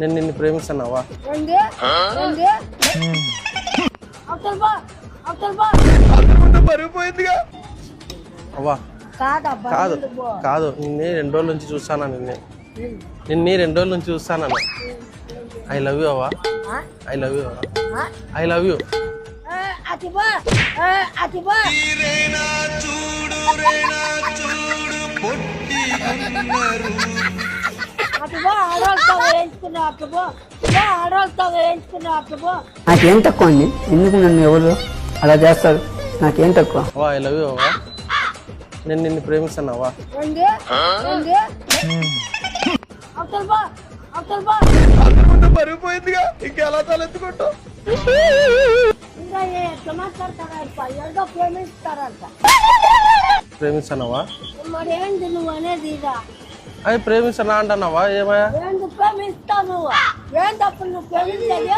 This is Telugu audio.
నేను నిన్ను ప్రేమిస్తున్నావా? ఏంది ఏంది అవతల బా మరిపోయిందిగా అవ్వా. కాదబ్బా కాదు ముందు పో. కాదు, నిన్నే 2 రోజుల నుంచి చూస్తానా నిన్నే 2 రోజుల నుంచి చూస్తాను. ఐ లవ్ యూ అవ్వా. ఆ? ఐ లవ్ యూ అవ్వా. ఆ? I love you. అతి బా అతి బా అటు బా ఆడవాళ్ళతో వేయించుకున్నా అటు బా ఆడవాళ్ళతో వేయించుకున్నా అటు బా నాకేం తక్కువ అండి? ఎందుకు నన్ను ఎవరు అలా చేస్తారు? నాకేం తక్కువ? అవ్వా ఐ లవ్ యూ అవ్వా. నేను నిన్ను ప్రేమిస్తున్నావా? ఏంది ఏంది అవతల బా మరిపోయిందిగా, ఇంకెలా తలెత్తుకుంటావు? ఇంకా ఎట్లా మాట్లాడతారంట ఏదో ప్రేమిస్తారంట. ప్రేమిస్తున్నావా? మరి ఏంది నువ్వు అనేది ఇదా అది ప్రేమిస్తున్నా అంటున్నావా? ఏమయ్యా? ఏంది ప్రేమిస్తావు నువ్వు ఏంది అప్పుడు నువ్వు ప్రేమించేది